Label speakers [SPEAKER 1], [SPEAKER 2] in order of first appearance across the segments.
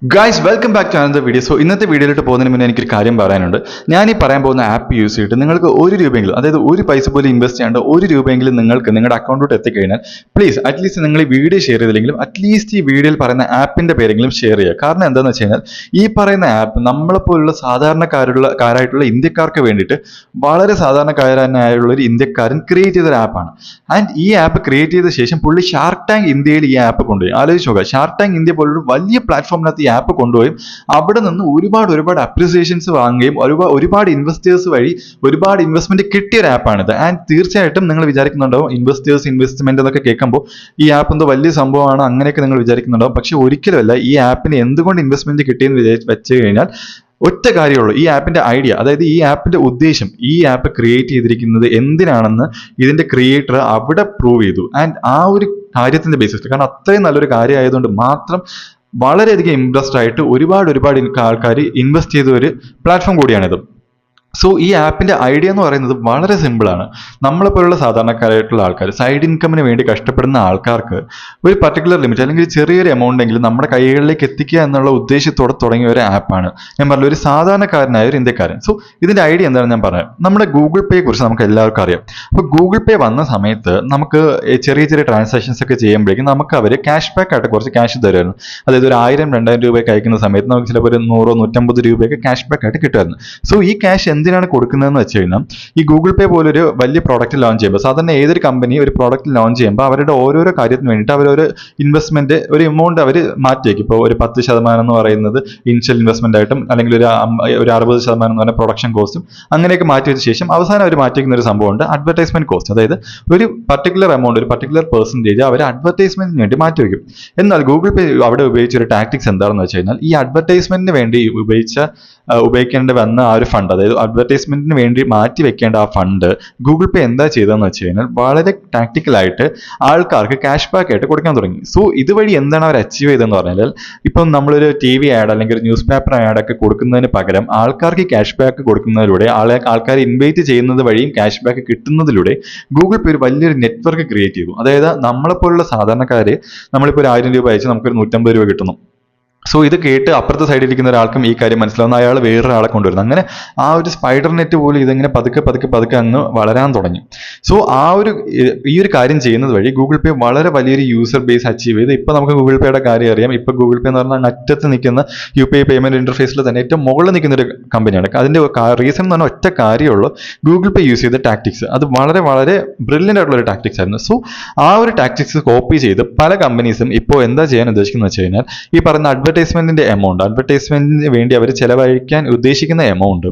[SPEAKER 1] Guys, welcome back to another video. So, ഇന്നത്തെ വീഡിയോയിലോട്ട് പോകുന്നതിന് മുന്നേ എനിക്കൊരു കാര്യം പറയാനുണ്ട്. ഞാൻ ഈ പറയാൻ പോകുന്ന ആപ്പ് യൂസ് ചെയ്തിട്ട് നിങ്ങൾക്ക് ഒരു രൂപയെങ്കിലും, അതായത് ഒരു പൈസ പോലും ഇൻവെസ്റ്റ് ചെയ്യാണ്ട് ഒരു രൂപയെങ്കിലും നിങ്ങൾക്ക് നിങ്ങളുടെ അക്കൗണ്ടിലോട്ട് എത്തിക്കഴിഞ്ഞാൽ പ്ലീസ് അറ്റ്ലീസ്റ്റ് നിങ്ങൾ ഈ വീഡിയോ ഷെയർ ചെയ്തില്ലെങ്കിലും അറ്റ്ലീസ്റ്റ് ഈ വീഡിയോയിൽ പറയുന്ന ആപ്പിന്റെ പേരെങ്കിലും ഷെയർ ചെയ്യുക. കാരണം എന്താണെന്ന് വെച്ച് കഴിഞ്ഞാൽ ഈ പറയുന്ന ആപ്പ് നമ്മളെപ്പോലുള്ള സാധാരണക്കാരായിട്ടുള്ള ഇന്ത്യക്കാർക്ക് വേണ്ടിയിട്ട് വളരെ സാധാരണക്കാരനായുള്ള ഒരു ഇന്ത്യക്കാരൻ ക്രിയേറ്റ് ചെയ്തൊരു ആപ്പാണ്. ആൻഡ് ഈ ആപ്പ് ക്രിയേറ്റ് ചെയ്ത ശേഷം പുള്ളി ഷാർക്ക് ടാങ്ക് ഇന്ത്യയിൽ ഈ ആപ്പ് കൊണ്ടുപോയി. ആലോചിച്ച് നോക്കുക, ഷാർക്ക് ടാങ്ക് ഇന്ത്യ പോലൊരു വലിയ പ്ലാറ്റ്ഫോമിനകത്ത് ഈ ആപ്പ് കൊണ്ടുപോയി അവിടെ നിന്ന് ഒരുപാട് അപ്രിസിയേഷൻസ് വാങ്ങുകയും ഒരുപാട് ഇൻവെസ്റ്റേഴ്സ് വഴി ഒരുപാട് ഇൻവെസ്റ്റ്മെന്റ് കിട്ടിയ ഒരു ആപ്പാണിത്. ആൻഡ് തീർച്ചയായിട്ടും നിങ്ങൾ വിചാരിക്കുന്നുണ്ടാവും ഇൻവെസ്റ്റ്മെന്റ് എന്നൊക്കെ കേൾക്കുമ്പോൾ ഈ ആപ്പ് എന്തോ വലിയ സംഭവമാണ് അങ്ങനെയൊക്കെ നിങ്ങൾ വിചാരിക്കുന്നുണ്ടാവും. പക്ഷെ ഒരിക്കലുമല്ല. ഈ ആപ്പിന് എന്തുകൊണ്ട് ഇൻവെസ്റ്റ്മെന്റ് കിട്ടിയെന്ന് വെച്ച് കഴിഞ്ഞാൽ ഒറ്റ കാര്യമുള്ളൂ. ഈ ആപ്പിന്റെ ഐഡിയ, അതായത് ഈ ആപ്പിന്റെ ഉദ്ദേശം, ഈ ആപ്പ് ക്രിയേറ്റ് ചെയ്തിരിക്കുന്നത് എന്തിനാണെന്ന് ഇതിന്റെ ക്രിയേറ്റർ അവിടെ പ്രൂവ് ചെയ്തു. ആൻഡ് ആ ഒരു കാര്യത്തിന്റെ ബേസിസ്, കാരണം അത്രയും നല്ലൊരു കാര്യം ആയതുകൊണ്ട് മാത്രം വളരെയധികം ഇൻട്രസ്റ്റ് ആയിട്ട് ഒരുപാട് ആൾക്കാർ ഇൻവെസ്റ്റ് ചെയ്ത ഒരു പ്ലാറ്റ്ഫോം കൂടിയാണിത്. സോ ഈ ആപ്പിന്റെ ഐഡിയ എന്ന് പറയുന്നത് വളരെ സിമ്പിളാണ്. നമ്മളെപ്പോലുള്ള സാധാരണക്കാരായിട്ടുള്ള ആൾക്കാർ, സൈഡ് ഇൻകമിന് വേണ്ടി കഷ്ടപ്പെടുന്ന ആൾക്കാർക്ക് ഒരു പർട്ടിക്കുലർ ലിമിറ്റ് അല്ലെങ്കിൽ ചെറിയൊരു എമൗണ്ട് എങ്കിലും നമ്മുടെ കൈകളിലേക്ക് എത്തിക്കുക എന്നുള്ള ഉദ്ദേശത്തോടെ തുടങ്ങിയ ഒരു ആപ്പാണ്. ഞാൻ പറഞ്ഞ ഒരു സാധാരണക്കാരനായ ഒരു ഇന്ത്യക്കാരൻ. സോ ഇതിന്റെ ഐഡിയ എന്താണെന്ന് ഞാൻ പറയാം. നമ്മുടെ ഗൂഗിൾ പേയെ കുറിച്ച് നമുക്ക് എല്ലാവർക്കും അറിയാം. അപ്പോൾ ഗൂഗിൾ പേ വന്ന സമയത്ത് നമുക്ക് ചെറിയ ട്രാൻസാക്ഷൻസ് ഒക്കെ ചെയ്യുമ്പോഴേക്കും നമുക്ക് അവർ ക്യാഷ് ബാക്ക് ആയിട്ട് കുറച്ച് ക്യാഷ് തരുമായിരുന്നു. അതായത് ഒരു 1000-2000 രൂപയൊക്കെ അയക്കുന്ന സമയത്ത് നമുക്ക് ചിലപ്പോൾ ഒരു 100-150 രൂപയൊക്കെ ക്യാഷ് ബാക്ക് ആയിട്ട് കിട്ടുമായിരുന്നു. സോ ഈ ക്യാഷ് എന്തിനാണ് കൊടുക്കുന്നതെന്ന് വെച്ച് കഴിഞ്ഞാൽ, ഈ ഗൂഗിൾ പേ പോലൊരു വലിയ പ്രോഡക്റ്റ് ലോഞ്ച് ചെയ്യുമ്പോൾ, സാധാരണ ഏതൊരു കമ്പനി ഒരു പ്രോഡക്റ്റ് ലോഞ്ച് ചെയ്യുമ്പോൾ അവരുടെ ഓരോരോ കാര്യത്തിന് വേണ്ടിയിട്ട് അവരൊരു ഇൻവെസ്റ്റ്മെന്റ്, ഒരു എമൗണ്ട് അവർ മാറ്റിവെക്കും. ഇപ്പോൾ ഒരു 10% എന്ന് പറയുന്നത് ഇനിഷ്യൽ ഇൻവെസ്റ്റ്മെന്റ് ആയിട്ടും, അല്ലെങ്കിൽ ഒരു 60% എന്ന് പറഞ്ഞ പ്രൊഡക്ഷൻ കോസ്റ്റും അങ്ങനെയൊക്കെ മാറ്റിവെച്ച ശേഷം അവസാനം അവർ മാറ്റിവെക്കുന്ന ഒരു സംഭവമുണ്ട് അഡ്വർടൈസ്മെന്റ് കോസ്റ്റ്. അതായത് ഒരു പർട്ടിക്കുലർ എമൗണ്ട്, ഒരു പർട്ടിക്കുലർ പെർസെന്റേജ് അവർ അഡ്വർടൈസ്മെന്റിന് വേണ്ടി മാറ്റിവെക്കും. എന്നാൽ ഗൂഗിൾ പേ അവിടെ ഉപയോഗിച്ച ഒരു ടാക്ടിക്സ് എന്താണെന്ന് വെച്ച് കഴിഞ്ഞാൽ, ഈ അഡ്വർടൈസ്മെന്റിന് വേണ്ടി ഉപയോഗിക്കേണ്ടി വന്ന ആ ഒരു ഫണ്ട്, അതായത് അഡ്വർടൈസ്മെന്റിന് വേണ്ടി മാറ്റി വെക്കേണ്ട ആ ഫണ്ട് ഗൂഗിൾ പേ എന്താ ചെയ്തതെന്ന് വെച്ച് കഴിഞ്ഞാൽ വളരെ ടാക്ടിക്കലായിട്ട് ആൾക്കാർക്ക് ക്യാഷ് ബാക്ക് ആയിട്ട് കൊടുക്കാൻ തുടങ്ങി. സോ ഇതുവഴി എന്താണ് അവർ അച്ചീവ് ചെയ്തതെന്ന് പറഞ്ഞാൽ, ഇപ്പം നമ്മളൊരു TV ആഡ് അല്ലെങ്കിൽ ഒരു ന്യൂസ് പേപ്പർ ആഡ് ഒക്കെ കൊടുക്കുന്നതിന് പകരം ആൾക്കാർക്ക് ക്യാഷ് ബാക്ക് കൊടുക്കുന്നതിലൂടെ, ആൾക്കാരെ ഇൻവൈറ്റ് ചെയ്യുന്നത് വഴിയും ക്യാഷ് ബാക്ക് കിട്ടുന്നതിലൂടെ ഗൂഗിൾ പേ ഒരു വലിയൊരു നെറ്റ്വർക്ക് ക്രിയേറ്റ് ചെയ്തു. അതായത് നമ്മളെപ്പോലുള്ള സാധാരണക്കാര്, നമ്മളിപ്പോൾ ഒരു 1000 രൂപ അയച്ച് നമുക്കൊരു 150 രൂപ കിട്ടുന്നു. സോ ഇത് കേട്ട് അപ്പുറത്തെ സൈഡിലിരിക്കുന്ന ഒരാൾക്കും ഈ കാര്യം മനസ്സിലാവുന്ന, അയാൾ വേറൊരാളെ കൊണ്ടുവരുന്നു. അങ്ങനെ ആ ഒരു സ്പൈഡർ നെറ്റ് പോലും ഇതിങ്ങനെ പതുക്കെ അങ്ങ് വളരാൻ തുടങ്ങി. സോ ഈ ഒരു കാര്യം ചെയ്യുന്നത് വഴി ഗൂഗിൾ പേ വളരെ വലിയൊരു യൂസർ ബേസ് അച്ചീവ് ചെയ്ത് ഇപ്പൊ നമുക്ക് ഗൂഗിൾ പേയുടെ കാര്യം അറിയാം. ഇപ്പൊ ഗൂഗിൾ പേ എന്ന് പറഞ്ഞാൽ അറ്റത്ത് നിൽക്കുന്ന UPI പേയ്മെന്റ് ഇന്റർഫേസിൽ തന്നെ ഏറ്റവും മുകളിൽ നിൽക്കുന്ന ഒരു കമ്പനിയാണ്. അതിന്റെ റീസൺ എന്ന് പറഞ്ഞാൽ ഒറ്റ കാര്യമുള്ളൂ, ഗൂഗിൾ പേ യൂസ് ചെയ്ത ടാക്ടിക്സ്. അത് വളരെ ബ്രില്യൻ്റ് ആയിട്ടുള്ള ഒരു ടാക്ടിക്സ് ആയിരുന്നു. സോ ആ ഒരു ടാക്ടിക്സ് കോപ്പി ചെയ്ത് പല കമ്പനീസും ഇപ്പോൾ എന്താ ചെയ്യാൻ ഉദ്ദേശിക്കുന്നത് വെച്ച് കഴിഞ്ഞാൽ, ഈ പറയുന്ന അഡ്വർടൈസ്മെന്റിന് വേണ്ടി അവർ ചെലവഴിക്കാൻ ഉദ്ദേശിക്കുന്ന എമൗണ്ട്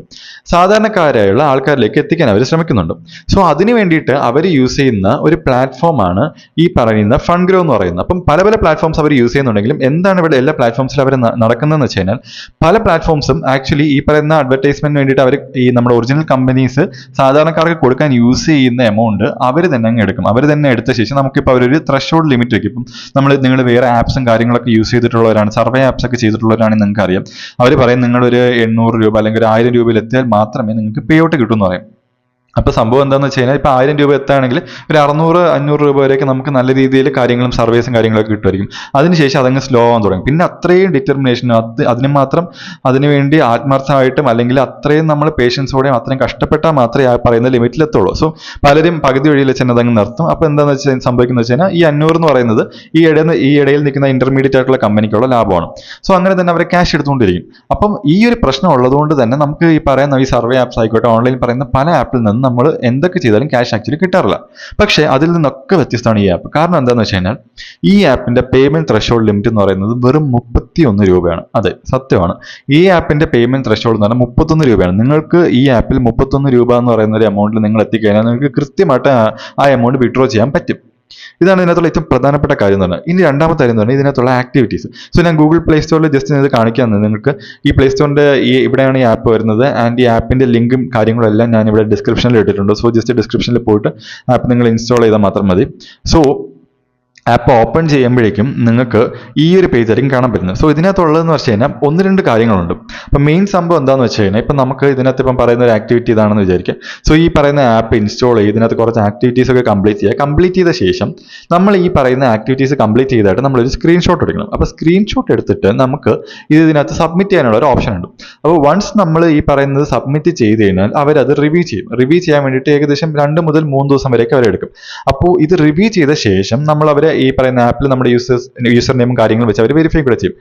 [SPEAKER 1] സാധാരണക്കാരായുള്ള ആൾക്കാരിലേക്ക് എത്തിക്കാൻ അവർ ശ്രമിക്കുന്നുണ്ട്. സോ അതിനു വേണ്ടിയിട്ട് അവർ യൂസ് ചെയ്യുന്ന ഒരു പ്ലാറ്റ്ഫോമാണ് ഈ പറയുന്ന ഫണ്ട് ഗ്രോ എന്ന് പറയുന്നത്. അപ്പം പല പ്ലാറ്റ്ഫോംസ് അവർ യൂസ് ചെയ്യുന്നുണ്ടെങ്കിലും എന്താണ് ഇവിടെ എല്ലാ പ്ലാറ്റ്ഫോംസിലും അവർ നടക്കുന്നതെന്ന് വെച്ച് കഴിഞ്ഞാൽ, പല പ്ലാറ്റ്ഫോംസും ആക്ച്വലി ഈ പറയുന്ന അഡ്വർടൈസ്മെന്റിന് വേണ്ടിയിട്ട് അവർ ഈ നമ്മുടെ ഒറിജിനൽ കമ്പനീസ് സാധാരണക്കാർക്ക് കൊടുക്കാൻ യൂസ് ചെയ്യുന്ന എമൗണ്ട് അവർ തന്നെ അങ്ങ് എടുക്കും. അവർ തന്നെ എടുത്ത ശേഷം നമുക്കിപ്പോൾ അവരൊരു ത്രഷോൾഡ് ലിമിറ്റ് വയ്ക്കും. ഇപ്പം നിങ്ങൾ വേറെ ആപ്സും കാര്യങ്ങളൊക്കെ യൂസ് ചെയ്തിട്ടുള്ളവരാണ്, സർവേ ആപ്സ് ഒക്കെ ചെയ്തിട്ടുള്ളവരാണെങ്കിൽ നിങ്ങൾക്ക് അറിയാം, അവർ പറയും നിങ്ങളൊരു 800 രൂപ അല്ലെങ്കിൽ ഒരു 1000 രൂപയിൽ എത്തിയാൽ മാത്രമേ നിങ്ങൾക്ക് പേ ഔട്ട് കിട്ടൂ എന്ന് പറയും. അപ്പൊ സംഭവം എന്താണെന്ന് വെച്ച് കഴിഞ്ഞാൽ, ഇപ്പൊ 1000 രൂപ എത്തുകയാണെങ്കിൽ ഒരു 600-500 രൂപ വരെയൊക്കെ നമുക്ക് നല്ല രീതിയിൽ കാര്യങ്ങളും സർവീസും കാര്യങ്ങളൊക്കെ കിട്ടുമായിരിക്കും. അതിനുശേഷം അതങ്ങ് സ്ലോ ആവാൻ തുടങ്ങും. പിന്നെ അത്രയും ഡിറ്റർമിനേഷനും അതിനുവേണ്ടി ആത്മാർത്ഥമായിട്ടും അല്ലെങ്കിൽ അത്രയും നമ്മൾ പേഷ്യൻസോടെയും അത്രയും കഷ്ടപ്പെട്ടാൽ മാത്രമേ ആ പറയുന്ന ലിമിറ്റിലെത്തുള്ളൂ. സോ പലരും പകുതി വഴിയിൽ വെച്ച് അതങ്ങ് നിർത്തും. അപ്പൊ എന്താണെന്ന് വെച്ചാൽ സംഭവിക്കുന്നത് വെച്ച് കഴിഞ്ഞാൽ, ഈ 500 എന്ന് പറയുന്നത് ഈ ഇടയിൽ നിൽക്കുന്ന ഇന്റർമീഡിയറ്റ് ആയിട്ടുള്ള കമ്പനിക്കുള്ള ലാഭമാണ്. സോ അങ്ങനെ തന്നെ അവരെ ക്യാഷ് എടുത്തുകൊണ്ടിരിക്കും. അപ്പം ഈ ഒരു പ്രശ്നം ഉള്ളതുകൊണ്ട് തന്നെ നമുക്ക് ഈ പറയുന്ന ഈ സർവേ ആപ്സ് ആയിക്കോട്ടെ, ഓൺലൈൻ പറയുന്ന പല ആപ്പിൽ നിന്ന് നമ്മൾ എന്തൊക്കെ ചെയ്താലും ക്യാഷ് ആക്ച്വലി കിട്ടാറില്ല. പക്ഷേ അതിൽ നിന്നൊക്കെ വ്യത്യസ്തമാണ് ഈ ആപ്പ്. കാരണം എന്താണെന്ന് വെച്ച് കഴിഞ്ഞാൽ, ഈ ആപ്പിന്റെ പേയ്മെന്റ് ത്രഷോൾഡ് ലിമിറ്റ് എന്ന് പറയുന്നത് വെറും 31 രൂപയാണ്. അതെ, സത്യമാണ്. ഈ ആപ്പിന്റെ പേയ്മെന്റ് ത്രഷോൾഡ് എന്ന് പറഞ്ഞാൽ 31 രൂപയാണ്. നിങ്ങൾക്ക് ഈ ആപ്പിൽ 31 രൂപ എന്ന് പറയുന്ന ഒരു എമൗണ്ടിൽ നിങ്ങൾ എത്തിക്കഴിഞ്ഞാൽ നിങ്ങൾക്ക് കൃത്യമായിട്ട് ആ എമൗണ്ട് വിഡ്രോ ചെയ്യാൻ പറ്റും. ഇതാണ് ഇതിനകത്തുള്ള ഏറ്റവും പ്രധാനപ്പെട്ട കാര്യം എന്ന് പറഞ്ഞാൽ. ഇനി രണ്ടാമത്തെ കാര്യം എന്ന് പറഞ്ഞാൽ ഇതിനകത്തുള്ള ആക്ടിവിറ്റീസ്. സോ ഞാൻ ഗൂഗിൾ പ്ലേ സ്റ്റോറിൽ ജസ്റ്റ് ഇത് കാണിക്കാൻ നിങ്ങൾക്ക് ഈ പ്ലേ സ്റ്റോറിന്റെ ഇവിടെയാണ് ഈ ആപ്പ് വരുന്നത്. ആൻഡ് ഈ ആപ്പിന്റെ ലിങ്കും കാര്യങ്ങളും എല്ലാം ഞാൻ ഇവിടെ ഡിസ്ക്രിപ്ഷനിൽ ഇട്ടിട്ടുണ്ട്. സോ ജസ്റ്റ് ഡിസ്ക്രിപ്ഷനിൽ പോയിട്ട് ആപ്പ് നിങ്ങൾ ഇൻസ്റ്റാൾ ചെയ്താൽ മാത്രം മതി. സോ ആപ്പ് ഓപ്പൺ ചെയ്യുമ്പോഴേക്കും നിങ്ങൾക്ക് ഈ ഒരു പേജ് ആയിരിക്കും കാണാൻ പറ്റുന്നത്. സോ ഇതിനകത്തുള്ളതെന്ന് വെച്ച് കഴിഞ്ഞാൽ ഒന്ന് രണ്ട് കാര്യങ്ങളുണ്ട്. അപ്പം മെയിൻ സംഭവം എന്താണെന്ന് വെച്ച് കഴിഞ്ഞാൽ ഇപ്പം നമുക്ക് ഇതിനകത്ത് ഇപ്പം പറയുന്ന ഒരു ആക്ടിവിറ്റി ഇതാണെന്ന് വിചാരിക്കുക. സോ ഈ പറയുന്ന ആപ്പ് ഇൻസ്റ്റാൾ ചെയ്ത് ഇതിനകത്ത് കുറച്ച് ആക്ടിവിറ്റീസ് ഒക്കെ കംപ്ലീറ്റ് ചെയ്യുക. കംപ്ലീറ്റ് ചെയ്ത ശേഷം നമ്മൾ ഈ പറയുന്ന ആക്ടിവിറ്റീസ് കംപ്ലീറ്റ് ചെയ്തായിട്ട് നമ്മളൊരു സ്ക്രീൻഷോട്ട് എടുക്കണം. അപ്പോൾ സ്ക്രീൻഷോട്ട് എടുത്തിട്ട് നമുക്ക് ഇതിനകത്ത് സബ്മിറ്റ് ചെയ്യാനുള്ള ഒരു ഓപ്ഷൻ ഉണ്ട്. അപ്പോൾ വൺസ് നമ്മൾ ഈ പറയുന്നത് സബ്മിറ്റ് ചെയ്ത് കഴിഞ്ഞാൽ അവരത് റിവ്യൂ ചെയ്യും. റിവ്യൂ ചെയ്യാൻ വേണ്ടിയിട്ട് ഏകദേശം 2 മുതൽ 3 ദിവസം വരെയൊക്കെ അവരെടുക്കും. അപ്പോൾ ഇത് റിവ്യൂ ചെയ്ത ശേഷം നമ്മൾ അവരെ ഈ പറയുന്ന ആപ്പിൽ നമ്മുടെ യൂസർ നെയിമും കാര്യങ്ങളും വെച്ച് അവർ വെരിഫൈ കൂടെ ചെയ്യും.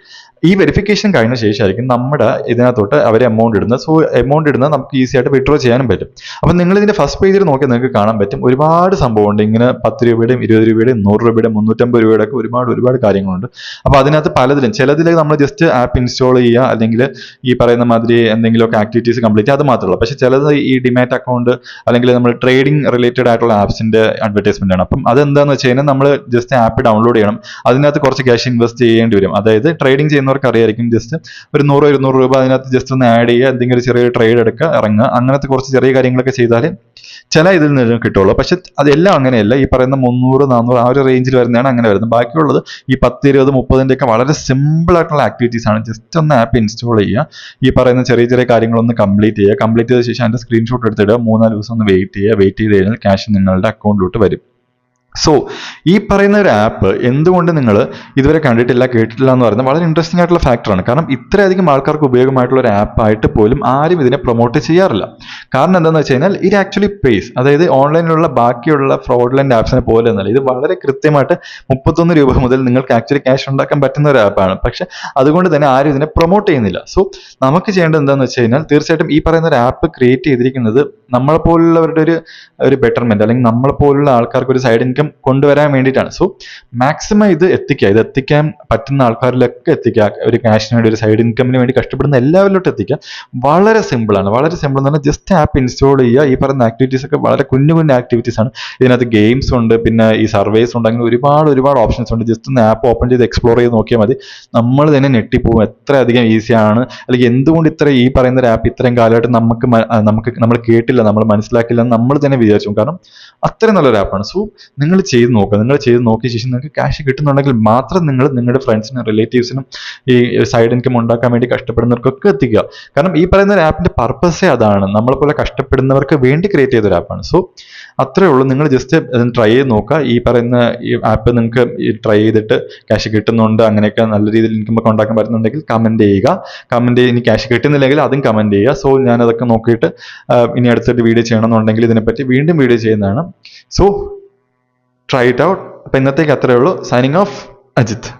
[SPEAKER 1] ഈ വെരിഫിക്കേഷൻ കഴിഞ്ഞ ശേഷമായിരിക്കും നമ്മുടെ ഇതിനകത്തോട്ട് അവർ എമൗണ്ട് ഇടുന്നത്. സോ എമൗണ്ട് ഇടുന്നത് നമുക്ക് ഈസി ആയിട്ട് വിഡ്രോ ചെയ്യാനും പറ്റും. അപ്പം നിങ്ങൾ ഇതിന്റെ ഫസ്റ്റ് പേജിൽ നോക്കി നിങ്ങൾക്ക് കാണാൻ പറ്റും ഒരുപാട് സംഭവമുണ്ട്. ഇങ്ങനെ 10 രൂപയുടെയും 20 രൂപയുടെയും 100 രൂപയുടെയും 350 രൂപയുടെ ഒക്കെ ഒരുപാട് കാര്യങ്ങളുണ്ട്. അപ്പോൾ അതിനകത്ത് പലതിലും ചിലതിൽ നമ്മൾ ജസ്റ്റ് ആപ്പ് ഇൻസ്റ്റാൾ ചെയ്യുക, അല്ലെങ്കിൽ ഈ പറയുന്ന മാതിരി എന്തെങ്കിലുമൊക്കെ ആക്ടിവിറ്റീസ് കംപ്ലീറ്റ് ചെയ്യുക, അത് മാത്രമല്ല. പക്ഷേ ചിലത് ഈ ഡിമാറ്റ് അക്കൗണ്ട് അല്ലെങ്കിൽ നമ്മൾ ട്രേഡിംഗ് റിലേറ്റഡ് ആയിട്ടുള്ള ആപ്സിന്റെ അഡ്വർടൈസ്മെന്റ് ആണ്. അപ്പം അതെന്താണെന്ന് വെച്ച് കഴിഞ്ഞാൽ നമ്മൾ ജസ്റ്റ് ആപ്പ് ഡൗൺലോഡ് ചെയ്യണം. അതിനകത്ത് കുറച്ച് ക്യാഷ് ഇൻവെസ്റ്റ് ചെയ്യേണ്ടി വരും. അതായത് ട്രേഡിംഗ് ചെയ്യുന്നവർക്ക് അറിയായിരിക്കും. ജസ്റ്റ് ഒരു 100-200 രൂപ അതിനകത്ത് ജസ്റ്റ് ഒന്ന് ആഡ് ചെയ്യുക, എന്തെങ്കിലും ചെറിയ ട്രേഡ് എടുക്കുക, ഇറങ്ങുക, അങ്ങനത്തെ കുറച്ച് ചെറിയ കാര്യങ്ങളൊക്കെ ചെയ്താൽ ചില ഇതിൽ നിന്ന് കിട്ടുള്ളൂ. പക്ഷെ അതെല്ലാം അങ്ങനെയല്ല. ഈ പറയുന്ന 300-400 ആ ഒരു റേഞ്ചിൽ വരുന്നതാണ് അങ്ങനെ വരുന്നത്. ബാക്കിയുള്ളത് ഈ 10, 20, 30 ഒക്കെ വളരെ സിമ്പിൾ ആയിട്ടുള്ള ആക്ടിവിറ്റീസ് ആണ്. ജസ്റ്റ് ഒന്ന് ആപ്പ് ഇൻസ്റ്റാൾ ചെയ്യുക, ഈ പറയുന്ന ചെറിയ കാര്യങ്ങളൊന്ന് കംപ്ലീറ്റ് ചെയ്യുക. കംപ്ലീറ്റ് ചെയ്ത ശേഷം അതിന്റെ സ്ക്രീൻഷോട്ട് എടുത്തിടുക. 3-4 ദിവസം ഒന്ന് വെയിറ്റ് ചെയ്യുക. വെയിറ്റ് ചെയ്ത് കഴിഞ്ഞാൽ ക്യാഷ് നിങ്ങളുടെ അക്കൗണ്ടിലോട്ട് വരും. സോ ഈ പറയുന്ന ഒരു ആപ്പ് എന്തുകൊണ്ട് നിങ്ങൾ ഇതുവരെ കണ്ടിട്ടില്ല, കേട്ടിട്ടില്ല എന്ന് പറയുന്നത് വളരെ ഇൻട്രസ്റ്റിംഗ് ആയിട്ടുള്ള ഫാക്ടറാണ്. കാരണം ഇത്രയധികം ആൾക്കാർക്ക് ഉപയോഗമായിട്ടുള്ള ഒരു ആപ്പായിട്ട് പോലും ആരും ഇതിനെ പ്രൊമോട്ട് ചെയ്യാറില്ല. കാരണം എന്താണെന്ന് വെച്ച് കഴിഞ്ഞാൽ ഇത് ആക്ച്വലി പേസ്, അതായത് ഓൺലൈനിലുള്ള ബാക്കിയുള്ള ഫ്രോഡ്ലന്റ് ആപ്സിനെ പോലെ ഒന്നല്ല. ഇത് വളരെ കൃത്യമായിട്ട് 31 രൂപ മുതൽ നിങ്ങൾക്ക് ആക്ച്വലി ക്യാഷ് ഉണ്ടാക്കാൻ പറ്റുന്ന ഒരു ആപ്പാണ്. പക്ഷെ അതുകൊണ്ട് തന്നെ ആരും ഇതിനെ പ്രൊമോട്ട് ചെയ്യുന്നില്ല. സോ നമുക്ക് ചെയ്യേണ്ടത് എന്താണെന്ന് വെച്ച് കഴിഞ്ഞാൽ തീർച്ചയായിട്ടും ഈ പറയുന്ന ഒരു ആപ്പ് ക്രിയേറ്റ് ചെയ്തിരിക്കുന്നത് നമ്മളെപ്പോലുള്ളവരുടെ ഒരു ബെറ്റർമെന്റ്, അല്ലെങ്കിൽ നമ്മളെപ്പോലുള്ള ആൾക്കാർക്ക് ഒരു സൈഡ് ഇൻകം കൊണ്ടുവരാൻ വേണ്ടിയിട്ടാണ്. സോ മാക്സിമം ഇത് എത്തിക്കാൻ പറ്റുന്ന ആൾക്കാരിലൊക്കെ എത്തിക്കുക. ഒരു ക്യാഷിന് വേണ്ടി, ഒരു സൈഡ് ഇൻകമിന് വേണ്ടി കഷ്ടപ്പെടുന്ന എല്ലാവരിലോട്ട് എത്തിക്കുക. വളരെ സിമ്പിളാണ്. വളരെ സിമ്പിൾ എന്ന് പറഞ്ഞാൽ ജസ്റ്റ് ആപ്പ് ഇൻസ്റ്റാൾ ചെയ്യുക. ഈ പറയുന്ന ആക്ടിവിറ്റീസ് ഒക്കെ വളരെ കുഞ്ഞു ആക്ടിവിറ്റീസ് ആണ്. ഇതിനകത്ത് ഗെയിംസ് ഉണ്ട്, പിന്നെ ഈ സർവേസ് ഉണ്ട്, അങ്ങനെ ഒരുപാട് ഓപ്ഷൻസ് ഉണ്ട്. ജസ്റ്റ് ഒന്ന് ആപ്പ് ഓപ്പൺ ചെയ്ത് എക്സ്പ്ലോർ ചെയ്ത് നോക്കിയാൽ മതി. നമ്മൾ തന്നെ ഞെട്ടിപ്പോകും എത്രയധികം ഈസിയാണ്, അല്ലെങ്കിൽ എന്തുകൊണ്ട് ഈ പറയുന്ന ഒരു ആപ്പ് ഇത്രയും കാലമായിട്ട് നമ്മൾ കേട്ടില്ല, നമ്മൾ മനസ്സിലാക്കില്ല എന്ന് നമ്മൾ തന്നെ വിചാരിച്ചു. കാരണം അത്രയും നല്ലൊരു ആപ്പാണ്. സോ നിങ്ങൾ ചെയ്ത് നോക്കിയ ശേഷം നിങ്ങൾക്ക് ക്യാഷ് കിട്ടുന്നുണ്ടെങ്കിൽ മാത്രം നിങ്ങൾ നിങ്ങളുടെ ഫ്രണ്ട്സിനും റിലേറ്റീവ്സിനും ഈ സൈഡ് ഇൻകം ഉണ്ടാക്കാൻ വേണ്ടി കഷ്ടപ്പെടുന്നവർക്കൊക്കെ എത്തിക്കുക. കാരണം ഈ പറയുന്ന ഒരു ആപ്പിന്റെ പർപ്പസേ അതാണ്. നമ്മളെപ്പോലെ കഷ്ടപ്പെടുന്നവർക്ക് വേണ്ടി ക്രിയേറ്റ് ചെയ്ത ഒരു ആപ്പാണ്. സോ അത്രേ ഉള്ളൂ. നിങ്ങൾ ജസ്റ്റ് ട്രൈ ചെയ്ത് നോക്കുക. ഈ പറയുന്ന ഈ ആപ്പ് നിങ്ങൾക്ക് ട്രൈ ചെയ്തിട്ട് ക്യാഷ് കിട്ടുന്നുണ്ട്, അങ്ങനെയൊക്കെ നല്ല രീതിയിൽ ഇൻകം ഒക്കെ ഉണ്ടാക്കാൻ പറ്റുന്നുണ്ടെങ്കിൽ കമന്റ് ചെയ്യുക. ഇനി ക്യാഷ് കിട്ടുന്നില്ലെങ്കിൽ അതും കമന്റ് ചെയ്യുക. സോ ഞാൻ അതൊക്കെ നോക്കിയിട്ട് ഇനി അടുത്തൊരു വീഡിയോ ചെയ്യണമെന്നുണ്ടെങ്കിൽ ഇതിനെപ്പറ്റി വീണ്ടും വീഡിയോ ചെയ്യുന്നതാണ്. So try it out. അപ്പം ഇന്നത്തേക്ക് അത്രേ ഉള്ളൂ. Signing off, Ajith.